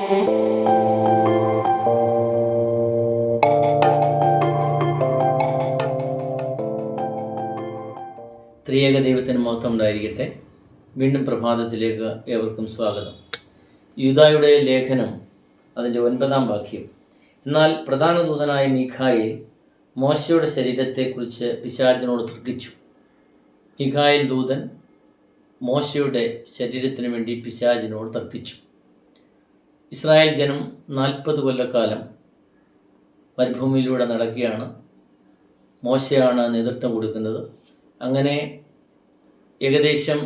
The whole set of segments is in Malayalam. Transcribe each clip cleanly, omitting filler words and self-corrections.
ത്രിയേക ദൈവത്തിന് മഹത്വം ഉണ്ടായിരിക്കട്ടെ. വീണ്ടും പ്രഭാതത്തിലേക്ക് ഏവർക്കും സ്വാഗതം. യൂദായുടെ ലേഖനം അതിൻ്റെ 9-ാം വാക്യം. എന്നാൽ പ്രധാന ദൂതനായ മീഖായേൽ മോശയുടെ ശരീരത്തെക്കുറിച്ച് പിശാചിനോട് തർക്കിച്ചു. മീഖായേൽ ദൂതൻ മോശയുടെ ശരീരത്തിന് വേണ്ടി പിശാചിനോട് തർക്കിച്ചു. ഇസ്രായേൽ ജനം 40 കൊല്ലക്കാലം മരുഭൂമിയിലൂടെ നടക്കുകയാണ്. മോശയാണ് നേതൃത്വം കൊടുക്കുന്നത്. അങ്ങനെ ഏകദേശം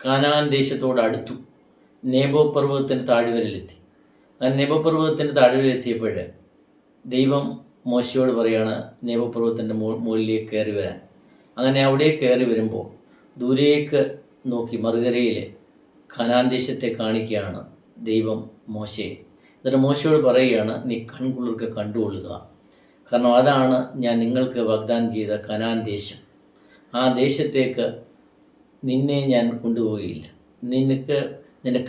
കാനാൻ ദേശത്തോട് അടുത്തു. നേബോ പർവ്വതത്തിൻ്റെ താഴ്വരയിലെത്തി. അങ്ങനെ നേബോ പർവ്വതത്തിൻ്റെ താഴ്വരയിലെത്തിയപ്പോൾ ദൈവം മോശയോട് പറയുകയാണ് നേബോ പർവ്വതത്തിൻ്റെ മുകളിലേക്ക് കയറി വരാൻ. അങ്ങനെ അവിടെ കയറി വരുമ്പോൾ ദൂരേക്ക് നോക്കി മറുകരയിൽ കാനാൻ ദേശത്തെ കാണിക്കുകയാണ് ദൈവം മോശയെ. എന്നിട്ട് മോശയോട് പറയുകയാണ്, നീ കൺകുളിർക്ക് കണ്ടുകൊള്ളുക, കാരണം അതാണ് ഞാൻ നിങ്ങൾക്ക് വാഗ്ദാനം ചെയ്ത കാനാൻ ദേശം. ആ ദേശത്തേക്ക് നിന്നെ ഞാൻ കൊണ്ടുപോവുകയില്ല. നിന്റെ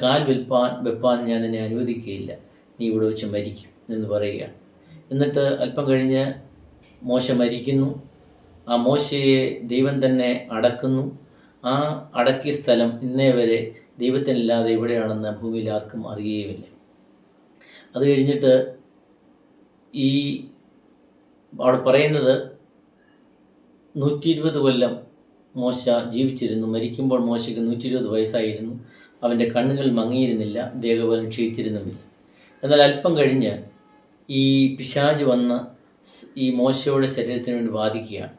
കാൽ വെപ്പാൻ ഞാൻ നിന്നെ അനുവദിക്കുകയില്ല. നീ ഇവിടെ വെച്ച് മരിക്കും എന്ന് പറയുകയാണ്. എന്നിട്ട് അല്പം കഴിഞ്ഞ് മോശ മരിക്കുന്നു. ആ മോശയെ ദൈവം തന്നെ അടക്കുന്നു. ആ അടക്കിയ സ്ഥലം ഇന്നേ വരെ ദൈവത്തിനല്ലാതെ എവിടെയാണെന്ന് ഭൂമിയിൽ ആർക്കും അറിയുകയുമില്ല. അത് കഴിഞ്ഞിട്ട് അവിടെ പറയുന്നത് 120 കൊല്ലം മോശ ജീവിച്ചിരുന്നു. മരിക്കുമ്പോൾ മോശയ്ക്ക് 120 വയസ്സായിരുന്നു. അവൻ്റെ കണ്ണുകൾ മങ്ങിയിരുന്നില്ല, ദേഹബലം ക്ഷയിച്ചിരുന്നുമില്ല. എന്നാൽ അല്പം കഴിഞ്ഞ് ഈ പിശാച് വന്ന് ഈ മോശയുടെ ശരീരത്തിന് വേണ്ടി ബാധിക്കുകയാണ്.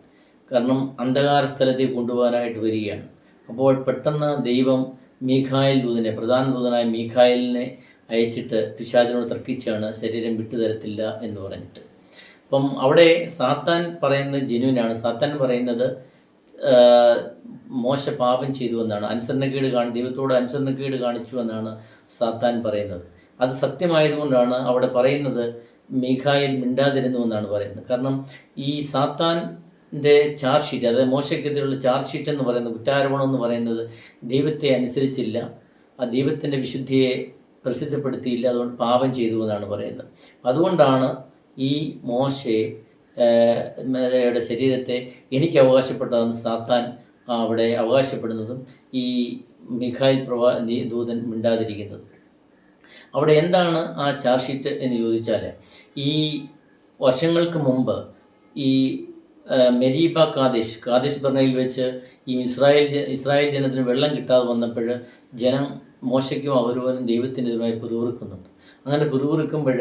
കാരണം അന്ധകാര സ്ഥലത്തേക്ക് കൊണ്ടുപോകാനായിട്ട് വരികയാണ്. അപ്പോൾ പെട്ടെന്ന് ദൈവം മീഖായേൽ ദൂതനെ, പ്രധാന ദൂതനായ മീഖായേലിനെ അയച്ചിട്ട് പിശാചിനോട് തർക്കിച്ചാണ് ശരീരം വിട്ടുതരത്തില്ല എന്ന് പറഞ്ഞിട്ട്. അപ്പം അവിടെ സാത്താൻ പറയുന്നത് ജെന്യുവിനാണ്. സാത്താൻ പറയുന്നത് മോശ പാപം ചെയ്തു എന്നാണ്, ദൈവത്തോട് അനുസരണക്കേട് കാണിച്ചു എന്നാണ് സാത്താൻ പറയുന്നത്. അത് സത്യമായതുകൊണ്ടാണ് അവിടെ പറയുന്നത് മീഖായേൽ മിണ്ടാതിരുന്നു എന്നാണ് പറയുന്നത്. കാരണം ഈ സാത്താൻ്റെ ചാർജ് ഷീറ്റ്, അതായത് മോശയ്ക്കെതിരെയുള്ള ചാർജ് ഷീറ്റ് എന്ന് പറയുന്നത്, കുറ്റാരോപണം എന്ന് പറയുന്നത് ദൈവത്തെ അനുസരിച്ചില്ല, ആ ദൈവത്തിൻ്റെ വിശുദ്ധിയെ പ്രസിദ്ധപ്പെടുത്തിയില്ല, അതുകൊണ്ട് പാപം ചെയ്തു എന്നാണ് പറയുന്നത്. അതുകൊണ്ടാണ് ഈ മോശയുടെ ശരീരത്തെ എനിക്ക് അവകാശപ്പെട്ടതെന്ന് സാത്താൻ അവിടെ അവകാശപ്പെടുന്നതും ഈ മീഖായേൽ ദൂതൻ മിണ്ടാതിരിക്കുന്നത്. അവിടെ എന്താണ് ആ ചാർജ് ഷീറ്റ് എന്ന് ചോദിച്ചാൽ, ഈ വർഷങ്ങൾക്ക് മുമ്പ് ഈ മെരീബ കാദേശ് ബർണയിൽ വെച്ച് ഈ ഇസ്രായേൽ ജനത്തിന് വെള്ളം കിട്ടാതെ വന്നപ്പോൾ ജനം മോശയ്ക്കും അവരും ദൈവത്തിനെതിരായി പിറുപിറുക്കുന്നുണ്ട്. അങ്ങനെ പിറുപിറുക്കുമ്പോൾ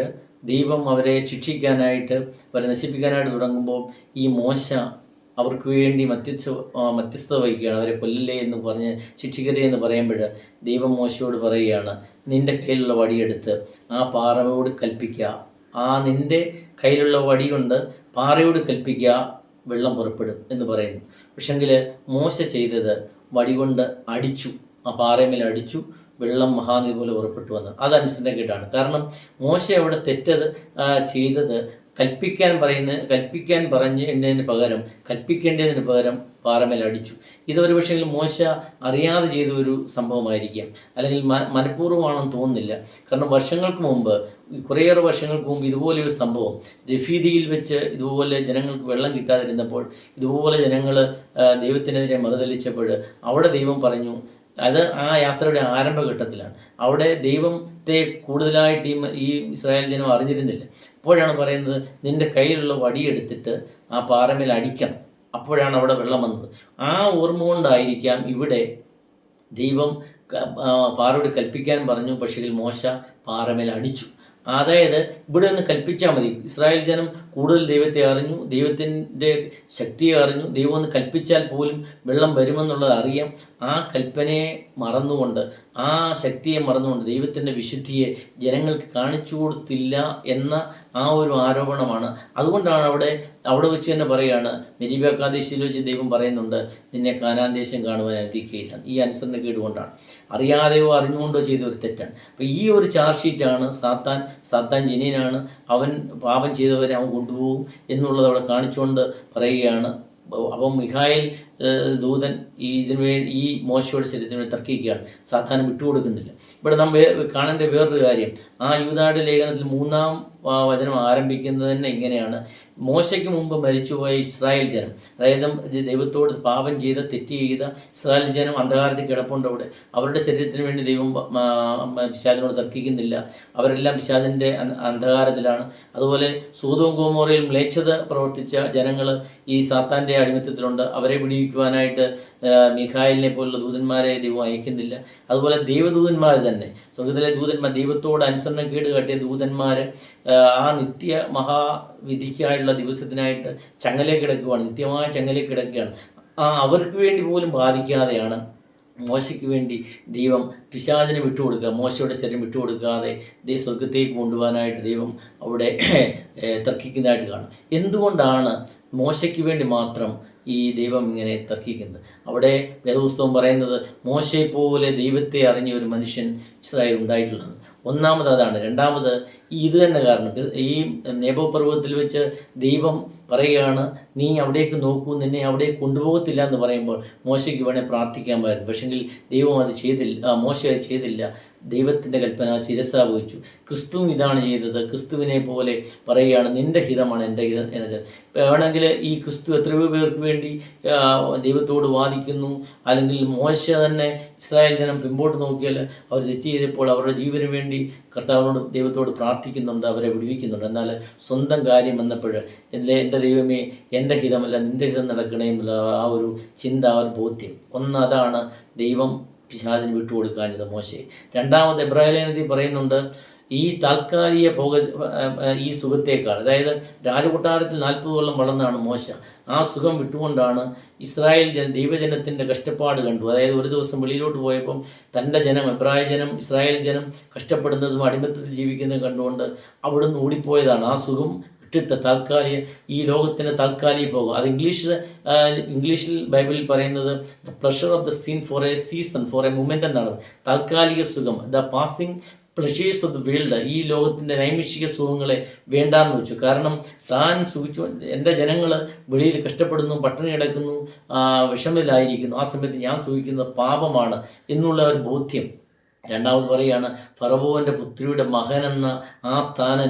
ദൈവം അവരെ ശിക്ഷിക്കാനായിട്ട്, അവരെ നശിപ്പിക്കാനായിട്ട് തുടങ്ങുമ്പോൾ ഈ മോശ അവർക്ക് വേണ്ടി മധ്യസ്ഥത വഹിക്കുകയാണ്. അവരെ കൊല്ലല്ലേ എന്ന് പറഞ്ഞ് ശിക്ഷിക്കരുതേ എന്ന് പറയുമ്പോൾ ദൈവം മോശയോട് പറയുകയാണ്, നിൻ്റെ കയ്യിലുള്ള വടിയെടുത്ത് ആ പാറയോട് കൽപ്പിക്കുക, നിൻ്റെ കയ്യിലുള്ള വടി കൊണ്ട് പാറയോട് കൽപ്പിക്കുക, വെള്ളം പുറപ്പെടും എന്ന് പറയുന്നു. പക്ഷെങ്കിൽ മോശ ചെയ്തത് വടി കൊണ്ട് അടിച്ചു, ആ പാറയമേൽ അടിച്ചു, വെള്ളം മഹാനദി പോലെ പുറപ്പെട്ടു വന്നത്. അതനുസരണക്കേടാണ്. കാരണം മോശ അവിടെ ചെയ്തത് കൽപ്പിക്കേണ്ടതിന് പകരം പാറമേൽ അടിച്ചു. ഇതൊരു പക്ഷേ മോശ അറിയാതെ ചെയ്ത ഒരു സംഭവമായിരിക്കാം, അല്ലെങ്കിൽ മനഃപൂർവ്വമാണെന്ന് തോന്നുന്നില്ല. കാരണം കുറേയേറെ വർഷങ്ങൾക്ക് മുമ്പ് ഇതുപോലെയൊരു സംഭവം രഫീദിയിൽ വെച്ച് ഇതുപോലെ ജനങ്ങൾക്ക് വെള്ളം കിട്ടാതിരുന്നപ്പോൾ, ഇതുപോലെ ജനങ്ങൾ ദൈവത്തിനെതിരെ മറുതലിച്ചപ്പോൾ അവിടെ ദൈവം പറഞ്ഞു, അത് ആ യാത്രയുടെ ആരംഭഘട്ടത്തിലാണ്. അവിടെ ദൈവത്തെ കൂടുതലായിട്ട് ഈ ഇസ്രായേൽ ജനം അറിഞ്ഞിരുന്നില്ല. അപ്പോഴാണ് പറയുന്നത്, നിൻ്റെ കയ്യിലുള്ള വടിയെടുത്തിട്ട് ആ പാറമേൽ അടിക്കണം, അപ്പോഴാണ് അവിടെ വെള്ളം വന്നത്. ആ ഓർമ്മ കൊണ്ടായിരിക്കാം ഇവിടെ ദൈവം പാറയോട് കൽപ്പിക്കാൻ പറഞ്ഞു, പക്ഷേ മോശ പാറമേൽ അടിച്ചു. അതായത് ഇവിടെ ഒന്ന് കൽപ്പിച്ചാൽ മതി. ഇസ്രായേൽ ജനം കൂടുതൽ ദൈവത്തെ അറിഞ്ഞു, ദൈവത്തിൻ്റെ ശക്തിയെ അറിഞ്ഞു. ദൈവം ഒന്ന് കൽപ്പിച്ചാൽ പോലും വെള്ളം വരുമെന്നുള്ളത് അറിയാം. ആ കൽപ്പനയെ മറന്നുകൊണ്ട്, ആ ശക്തിയെ മറന്നുകൊണ്ട് ദൈവത്തിൻ്റെ വിശുദ്ധിയെ ജനങ്ങൾക്ക് കാണിച്ചു കൊടുത്തില്ല എന്ന ആ ഒരു ആരോപണമാണ്. അതുകൊണ്ടാണ് അവിടെ വെച്ച് തന്നെ പറയുകയാണ്, മെരീബ കാദേശിൽ വെച്ച് ദൈവം പറയുന്നുണ്ട്, നിന്നെ കാനാൻ ദേശം കാണുവാൻ അനുവദിക്കുകയില്ല. ഈ അനുസരണക്കേട് കൊണ്ടാണ്, അറിയാതെയോ അറിഞ്ഞുകൊണ്ടോ ചെയ്ത ഒരു തെറ്റാണ്. അപ്പോൾ ഈ ഒരു ചാർജ് ഷീറ്റാണ് സാത്താൻ ജനീനാണ്, അവൻ പാപം ചെയ്തവരെ അവൻ കൊണ്ടുപോകും എന്നുള്ളത് അവിടെ കാണിച്ചുകൊണ്ട് പറയുകയാണ്, അപ്പം മിഖായേൽ ദൂതൻ ഈ മോശയുടെ ശരീരത്തിന് വേണ്ടി തർക്കിക്കുകയാണ്. സാത്താൻ വിട്ടുകൊടുക്കുന്നില്ല. ഇവിടെ നാം കാണേണ്ട വേറൊരു കാര്യം, ആ യൂദായുടെ ലേഖനത്തിൽ 3-ാം വചനം ആരംഭിക്കുന്നത് തന്നെ ഇങ്ങനെയാണ്: മോശയ്ക്ക് മുമ്പ് മരിച്ചുപോയ ഇസ്രായേൽ ജനം, അതായത് ദൈവത്തോട് പാപം ചെയ്ത തെറ്റ് ചെയ്ത ഇസ്രായേൽ ജനം അന്ധകാരത്തിൽ കിടപ്പുണ്ട്. അവിടെ അവരുടെ ശരീരത്തിന് വേണ്ടി ദൈവം പിശാചിനോട് തർക്കിക്കുന്നില്ല. അവരെല്ലാം പിശാചിൻ്റെ അന്ധകാരത്തിലാണ്. അതുപോലെ സോദോം ഗൊമോറയിൽ മ്ലേച്ഛത പ്രവർത്തിച്ച ജനങ്ങൾ ഈ സാത്താൻ്റെ അടിമത്തത്തിലുണ്ട്. അവരെ വിടിവിക്കുവാനായിട്ട് മീഖായേലിനെ പോലുള്ള ദൂതന്മാരെ ദൈവം അയക്കുന്നില്ല. അതുപോലെ ദൈവദൂതന്മാർ തന്നെ, സ്വർഗ്ഗത്തിലെ ദൂതന്മാർ, ദൈവത്തോട് അനുസരണക്കേട് കാട്ടിയ ദൂതന്മാർ ആ നിത്യ മഹാവിധിക്കായുള്ള ദിവസത്തിനായിട്ട് ചങ്ങലേ കിടക്കുകയാണ്, നിത്യമായ ചങ്ങലേ കിടക്കുകയാണ്. അവർക്ക് വേണ്ടി പോലും ബാധിക്കാതെയാണ് മോശയ്ക്ക് വേണ്ടി ദൈവം പിശാചിനെ വിട്ടുകൊടുക്കുക, മോശയുടെ ശരീരം വിട്ടുകൊടുക്കാതെ സ്വർഗത്തേക്ക് കൊണ്ടുപോകാനായിട്ട് ദൈവം അവിടെ തർക്കിക്കുന്നതായിട്ട് കാണും. എന്തുകൊണ്ടാണ് മോശയ്ക്ക് വേണ്ടി മാത്രം ഈ ദൈവം ഇങ്ങനെ തർക്കിക്കുന്നത്? അവിടെ വേദപുസ്തകം പറയുന്നത് മോശയെപ്പോലെ ദൈവത്തെ അറിഞ്ഞ ഒരു മനുഷ്യൻ ഇസ്രായേൽ ഉണ്ടായിട്ടുള്ളത്. ഒന്നാമത് അതാണ്. രണ്ടാമത് ഇത് തന്നെ കാരണം, ഈ നെബോ പർവ്വതത്തിൽ വെച്ച് ദൈവം പറയുകയാണ്, നീ അവിടേക്ക് നോക്കൂ, നിന്നെ അവിടേക്ക് കൊണ്ടുപോകത്തില്ല എന്ന് പറയുമ്പോൾ മോശയ്ക്ക് വേണേൽ പ്രാർത്ഥിക്കാൻ പറ്റും. പക്ഷെങ്കിൽ ദൈവം അത് ചെയ്തില്ല, മോശ അത് ചെയ്തില്ല. ദൈവത്തിൻ്റെ കൽപ്പന ശിരസ വഹിച്ചു. ക്രിസ്തുവും ഇതാണ് ചെയ്തത്. ക്രിസ്തുവിനെ പോലെ പറയുകയാണ്, നിൻ്റെ ഹിതമാണ് എൻ്റെ ഹിതം എന്നത്. വേണമെങ്കിൽ ഈ ക്രിസ്തു എത്രയോ പേർക്ക് വേണ്ടി ദൈവത്തോട് വാദിക്കുന്നു. അല്ലെങ്കിൽ മോശ തന്നെ ഇസ്രായേൽ ജനം പിമ്പോട്ട് നോക്കിയാൽ അവർ തെറ്റ് ചെയ്തപ്പോൾ അവരുടെ ജീവന് വേണ്ടി കർത്താവിനോട് ദൈവത്തോട് പ്രാർത്ഥിക്കുന്നുണ്ട്, അവരെ വിടുവിക്കുന്നുണ്ട്. എന്നാൽ സ്വന്തം കാര്യം വന്നപ്പോൾ എൻ്റെ ദൈവമേ, എൻ്റെ ഹിതമല്ല നിൻ്റെ ഹിതം നടക്കണേ എന്നുള്ള ആ ഒരു ചിന്ത, ആ ഒരു ബോധ്യം, അതാണ് ദൈവം പിശാചിന് വിട്ടുകൊടുക്കാഞ്ഞത് മോശയെ. രണ്ടാമത് എബ്രായ ലേഖനത്തിൽ പറയുന്നുണ്ട്, ഈ താൽക്കാലിക ഈ സുഖത്തേക്കാൾ, അതായത് രാജകൊട്ടാരത്തിൽ 40 കൊല്ലം വളർന്നാണ് മോശ. ആ സുഖം വിട്ടുകൊണ്ടാണ് ഇസ്രായേൽ ദൈവജനത്തിൻ്റെ കഷ്ടപ്പാട് കണ്ടു. അതായത് ഒരു ദിവസം വെളിയിലോട്ട് പോയപ്പം തൻ്റെ ജനം, എബ്രായ ജനം, ഇസ്രായേൽ ജനം കഷ്ടപ്പെടുന്നതും അടിമത്തത്തിൽ ജീവിക്കുന്നതും കണ്ടുകൊണ്ട് അവിടുന്ന് ഓടിപ്പോയതാണ്. ആ സുഖം ഇട്ടിട്ട് ഈ ലോകത്തിന് താൽക്കാലിക പോകും. അത് ഇംഗ്ലീഷിൽ ബൈബിളിൽ പറയുന്നത് the pleasure of the sin for a season, for a moment എന്നാണ്. താൽക്കാലിക സുഖം, the passing pleasures of the world, ഈ ലോകത്തിൻ്റെ നൈമിഷിക സുഖങ്ങളെ വേണ്ടാന്ന് വെച്ചു. കാരണം താൻ സുഖിച്ചു, എൻ്റെ ജനങ്ങൾ വെളിയിൽ കഷ്ടപ്പെടുന്നു, പട്ടിണി കിടക്കുന്നു, വിഷമത്തിലായിരിക്കുന്നു, ആ സമയത്ത് ഞാൻ സുഖിക്കുന്നത് പാപമാണ് എന്നുള്ള ഒരു ബോധ്യം. രണ്ടാമത് പറയുകയാണ്, ഫറവോൻ്റെ പുത്രിയുടെ മകനെന്ന ആ സ്ഥാനം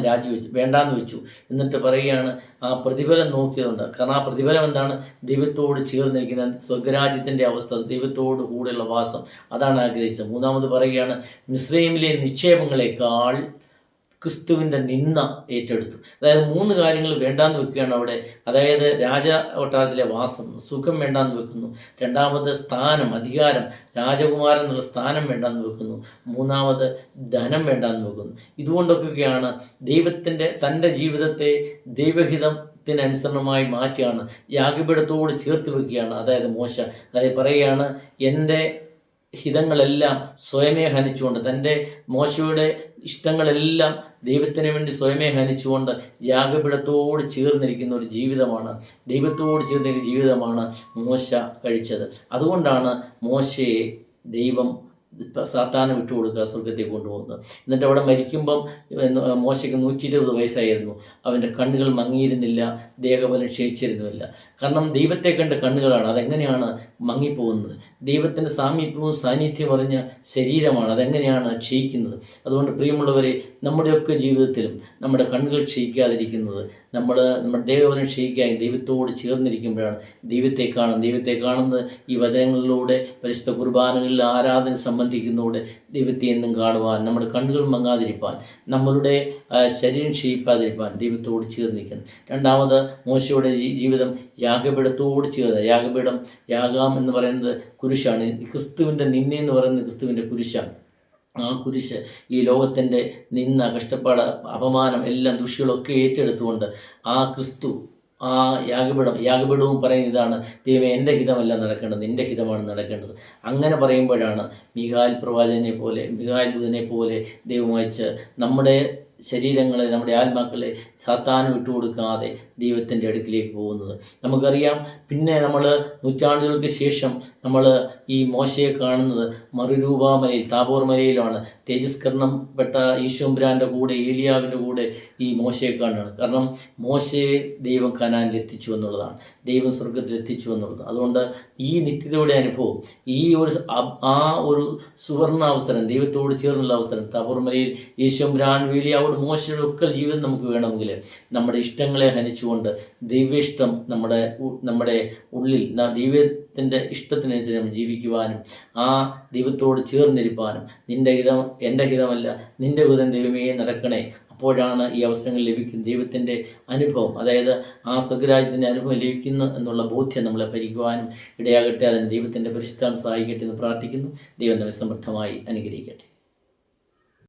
വേണ്ടാന്ന് വെച്ചു. എന്നിട്ട് പറയുകയാണ്, ആ പ്രതിഫലം നോക്കിയതുണ്ട്. കാരണം ആ പ്രതിഫലം എന്താണ്? ദൈവത്തോട് ചേർന്നിരിക്കുന്ന സ്വർഗരാജ്യത്തിൻ്റെ അവസ്ഥ, ദൈവത്തോട് കൂടെയുള്ള വാസം, അതാണ് ആഗ്രഹിച്ചത്. മൂന്നാമത് പറയുകയാണ്, മിസ്രൈമിലെ നിക്ഷേപങ്ങളെക്കാൾ ക്രിസ്തുവിൻ്റെ നിന്ന ഏറ്റെടുത്തു. അതായത് 3 കാര്യങ്ങൾ വേണ്ടാന്ന് വെക്കുകയാണ് അവിടെ. അതായത് കൊട്ടാരത്തിലെ വാസം, സുഖം വേണ്ടാന്ന് വെക്കുന്നു. രണ്ടാമത് സ്ഥാനം, അധികാരം, രാജകുമാരൻ എന്നുള്ള സ്ഥാനം വേണ്ടാന്ന് വെക്കുന്നു. മൂന്നാമത് ധനം വേണ്ടാന്ന് വെക്കുന്നു. ഇതുകൊണ്ടൊക്കെയാണ് തൻ്റെ ജീവിതത്തെ ദൈവഹിതത്തിനനുസരണമായി മാറ്റിയാണ്, യാഗപീഠത്തോട് ചേർത്ത് വെക്കുകയാണ്. അതായത് മോശ പറയുകയാണ്, എൻ്റെ ഹിതങ്ങളെല്ലാം സ്വയമേ ഹനിച്ചുകൊണ്ട്, തൻ്റെ മോശയുടെ ഇഷ്ടങ്ങളെല്ലാം ദൈവത്തിന് വേണ്ടി സ്വയമേ ഹനിച്ചുകൊണ്ട് യാഗപീഠത്തോട് ചേർന്നിരിക്കുന്ന ഒരു ജീവിതമാണ്, ദൈവത്തോട് ചേർന്നിരിക്കുന്ന ജീവിതമാണ് മോശ കഴിച്ചത്. അതുകൊണ്ടാണ് മോശയെ ദൈവം സാത്താനെ വിട്ടുകൊടുക്കുക, സ്വർഗത്തേക്ക് കൊണ്ടുപോകുന്നത്. എന്നിട്ട് അവിടെ മരിക്കുമ്പം മോശയ്ക്ക് 120 വയസ്സായിരുന്നു. അവൻ്റെ കണ്ണുകൾ മങ്ങിയിരുന്നില്ല, ദേഹബലം ക്ഷയിച്ചിരുന്നുമില്ല. കാരണം ദൈവത്തെ കണ്ട കണ്ണുകളാണ്. അതെങ്ങനെയാണ് മങ്ങിപ്പോകുന്നത്? ദൈവത്തിൻ്റെ സാമീപ്യവും സാന്നിധ്യം അറിഞ്ഞ ശരീരമാണ്, അതെങ്ങനെയാണ് ക്ഷയിക്കുന്നത്? അതുകൊണ്ട് പ്രിയമുള്ളവരെ, നമ്മുടെയൊക്കെ ജീവിതത്തിലും നമ്മുടെ കണ്ണുകൾ ക്ഷയിക്കാതിരിക്കുന്നത്, നമ്മുടെ ദേഹബലം ക്ഷയിക്കാതെ ദൈവത്തോട് ചേർന്നിരിക്കുമ്പോഴാണ് ദൈവത്തെ കാണുന്നത്. ഈ വചനങ്ങളിലൂടെ, പരിശുദ്ധ കുർബാനകളിൽ ആരാധന സംബന്ധിക്കുന്നതോടെ ദൈവത്തെ എന്നും കാണുവാൻ, നമ്മുടെ കണ്ണുകൾ മങ്ങാതിരിപ്പാൻ, നമ്മളുടെ ശരീരം ക്ഷയിപ്പാതിരിപ്പാൻ ദൈവത്തോട് ചേർന്നിരിക്കണം. രണ്ടാമത് മോശയുടെ ജീവിതം യാഗപീഠത്തോട് ചേർന്ന്, യാഗം എന്ന് പറയുന്നത് കുരിശാണ്. ക്രിസ്തുവിൻ്റെ നിന്ന എന്ന് പറയുന്നത് ക്രിസ്തുവിൻ്റെ കുരിശാണ്. ആ കുരിശ് ഈ ലോകത്തിൻ്റെ നിന്ന, കഷ്ടപ്പാട്, അപമാനം, എല്ലാം ദുഷികളൊക്കെ ഏറ്റെടുത്തുകൊണ്ട് ആ ക്രിസ്തു, ആ യാഗപീഠവും പറയുന്ന ഇതാണ്, ദൈവമേ, എൻ്റെ ഹിതമല്ല നടക്കേണ്ടത്, നിൻ്റെ ഹിതമാണ് നടക്കേണ്ടത്. അങ്ങനെ പറയുമ്പോഴാണ് മിഖായേൽ ദൂതനെ പോലെ ദൈവം അയച്ച് നമ്മുടെ ശരീരങ്ങളെ, നമ്മുടെ ആത്മാക്കളെ സാത്താന് വിട്ടുകൊടുക്കാതെ ദൈവത്തിൻ്റെ അടുക്കിലേക്ക് പോകുന്നത്. നമുക്കറിയാം, പിന്നെ നമ്മൾ നൂറ്റാണ്ടുകൾക്ക് ശേഷം നമ്മൾ ഈ മോശയെ കാണുന്നത് മറുരൂപാമലയിൽ, താബോർ മലയിലാണ്. തേജസ്കരണപ്പെട്ട ഈശോമ്പുരാൻ്റെ കൂടെ, ഏലിയാവിൻ്റെ കൂടെ ഈ മോശയെ കാണുകയാണ്. കാരണം മോശയെ ദൈവം കനാനിൽ എത്തിച്ചു എന്നുള്ളതാണ്, ദൈവം സ്വർഗത്തിൽ എത്തിച്ചു എന്നുള്ളത്. അതുകൊണ്ട് ഈ നിത്യതയുടെ അനുഭവം, ഈ ഒരു സുവർണ അവസരം, ദൈവത്തോട് ചേർന്നുള്ള അവസരം, താബോർ മലയിൽ ഈശോമ്പുരാൻ, ഏലിയാവോട്, മോശയുടെ ഒക്കെ ജീവിതം നമുക്ക് വേണമെങ്കിൽ നമ്മുടെ ഇഷ്ടങ്ങളെ ഹനിച്ചുകൊണ്ട് ദൈവേഷ്ടം നമ്മുടെ ഉള്ളിൽ, ദൈവത്തിൻ്റെ ഇഷ്ടത്തിനനുസരിച്ച് നമ്മൾ ജീവിക്കുവാനും ആ ദൈവത്തോട് ചേർന്നിരിപ്പാനും, നിൻ്റെ ഹിതം എൻ്റെ ഹിതമല്ല, നിൻ്റെ ഹിതം ദൈവമേ നടക്കണേ, അപ്പോഴാണ് ഈ അവസരങ്ങൾ ലഭിക്കുന്നത്. ദൈവത്തിൻ്റെ അനുഭവം, അതായത് ആ സ്വർഗ്ഗരാജ്യത്തിൻ്റെ അനുഭവം ലഭിക്കുന്നു എന്നുള്ള ബോധ്യം നമ്മളെ ഭരിക്കുവാനും ഇടയാകട്ടെ. അതിന് ദൈവത്തിൻ്റെ പരിശുദ്ധാത്മാവ് സഹായിക്കട്ടെ എന്ന് പ്രാർത്ഥിക്കുന്നു. ദൈവം നമ്മെ സമൃദ്ധമായി അനുഗ്രഹിക്കട്ടെ.